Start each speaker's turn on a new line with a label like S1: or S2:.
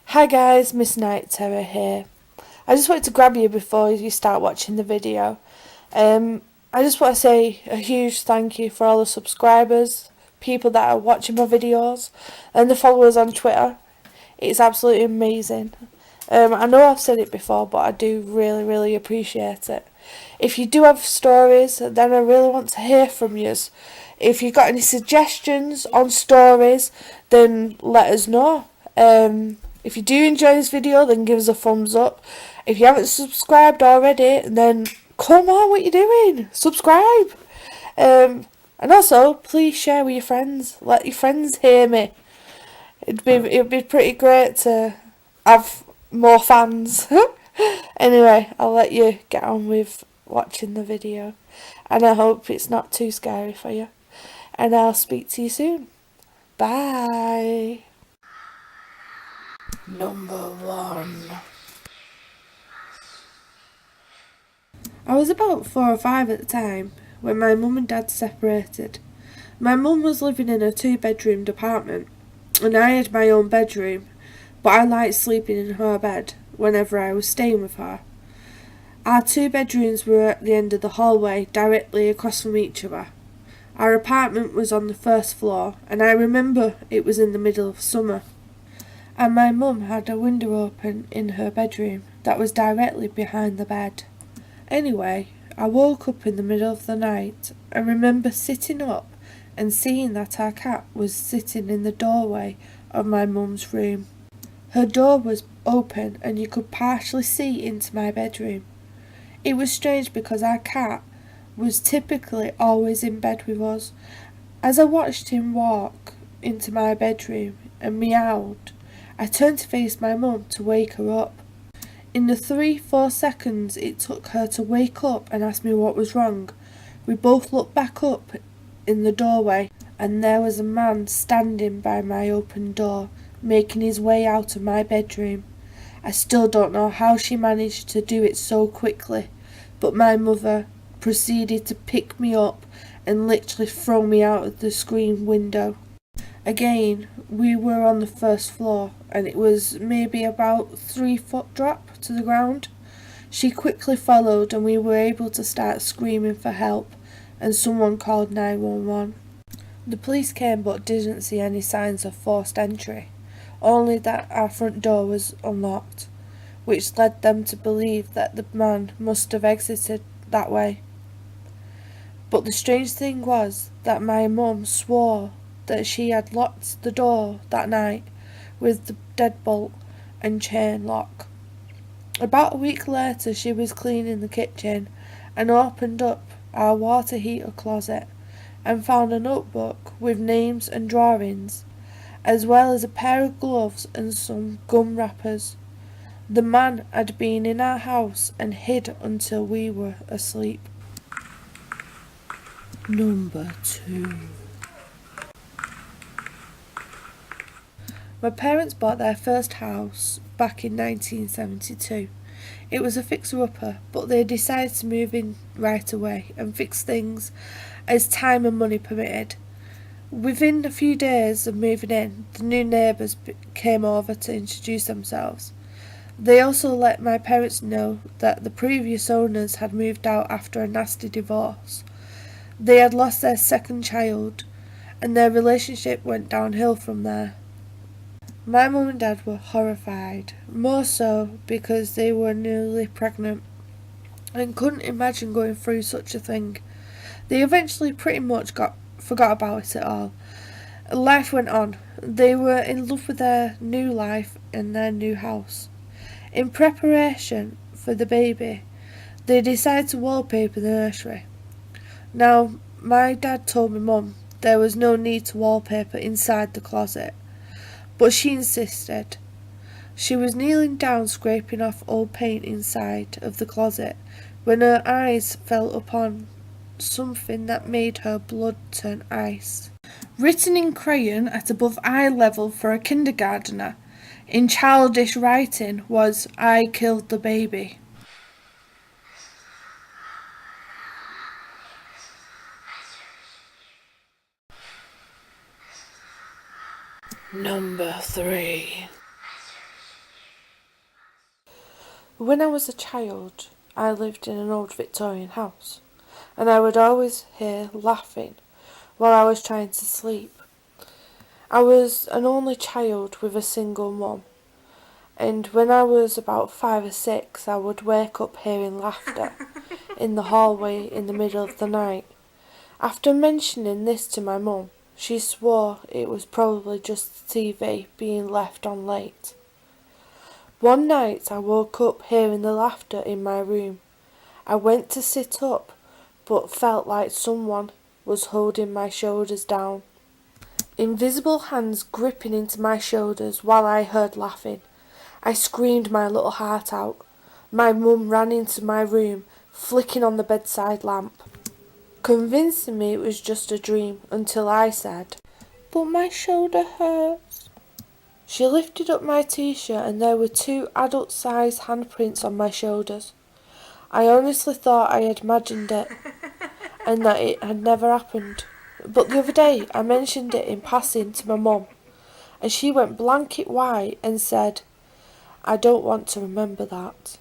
S1: Hi guys, Miss Night Terror here. I just wanted to grab you before you start watching the video. I just want to say a huge thank you for all the subscribers, people that are watching my videos, and the followers on Twitter. It's absolutely amazing. I know I've said it before, but I do really appreciate it. If you do have stories, then I really want to hear from you. If you've got any suggestions on stories, then let us know. If you do enjoy this video, then give us a thumbs up. If you haven't subscribed already, then come on, what you doing? Subscribe. And also, please share with your friends. Let your friends hear me. It'd be pretty great to have more fans. Anyway, I'll let you get on with watching the video, and I hope it's not too scary for you. And I'll speak to you soon. Bye. Number 1. I was about 4 or 5 at the time when my mum and dad separated. My mum was living in a 2-bedroomed apartment, and I had my own bedroom, but I liked sleeping in her bed whenever I was staying with her. Our 2 bedrooms were at the end of the hallway, directly across from each other. Our apartment was on the first floor, and I remember it was in the middle of summer. And my mum had a window open in her bedroom that was directly behind the bed. Anyway, I woke up in the middle of the night and remember sitting up and seeing that our cat was sitting in the doorway of my mum's room. Her door was open and you could partially see into my bedroom. It was strange because our cat was typically always in bed with us. As I watched him walk into my bedroom and meowed, I turned to face my mum to wake her up. In the 3-4 seconds it took her to wake up and ask me what was wrong, we both looked back up in the doorway, and there was a man standing by my open door, making his way out of my bedroom. I still don't know how she managed to do it so quickly, but my mother proceeded to pick me up and literally throw me out of the screen window. Again, we were on the first floor, and it was maybe about 3-foot drop to the ground. She quickly followed, and we were able to start screaming for help, and someone called 911. The police came but didn't see any signs of forced entry, only that our front door was unlocked, which led them to believe that the man must have exited that way. But the strange thing was that my mum swore that she had locked the door that night with the deadbolt and chain lock. About a week later she was cleaning the kitchen and opened up our water heater closet and found a notebook with names and drawings, as well as a pair of gloves and some gum wrappers. The man had been in our house and hid until we were asleep. Number 2. My parents bought their first house back in 1972. It was a fixer-upper, but they decided to move in right away and fix things as time and money permitted. Within a few days of moving in, the new neighbours came over to introduce themselves. They also let my parents know that the previous owners had moved out after a nasty divorce. They had lost their second child, and their relationship went downhill from there. My mum and dad were horrified, more so because they were newly pregnant and couldn't imagine going through such a thing. They eventually pretty much forgot about it all. Life went on. They were in love with their new life and their new house. In preparation for the baby, they decided to wallpaper the nursery. Now, my dad told my mum there was no need to wallpaper inside the closet, but she insisted. She was kneeling down scraping off old paint inside of the closet when her eyes fell upon something that made her blood turn ice. Written in crayon at above eye level for a kindergartner, in childish writing was, "I killed the baby." Number 3. When I was a child, I lived in an old Victorian house, and I would always hear laughing while I was trying to sleep. I was an only child with a single mum, and when I was about 5 or 6, I would wake up hearing laughter in the hallway in the middle of the night. After mentioning this to my mum, she swore it was probably just the TV being left on late. One night I woke up hearing the laughter in my room. I went to sit up, but felt like someone was holding my shoulders down. Invisible hands gripping into my shoulders while I heard laughing. I screamed my little heart out. My mum ran into my room, flicking on the bedside lamp, convincing me it was just a dream, until I said, "But my shoulder hurts." She lifted up my t-shirt and there were 2 adult-sized handprints on my shoulders. I honestly thought I had imagined it and that it had never happened. But the other day I mentioned it in passing to my mum, and she went blanket white and said, "I don't want to remember that."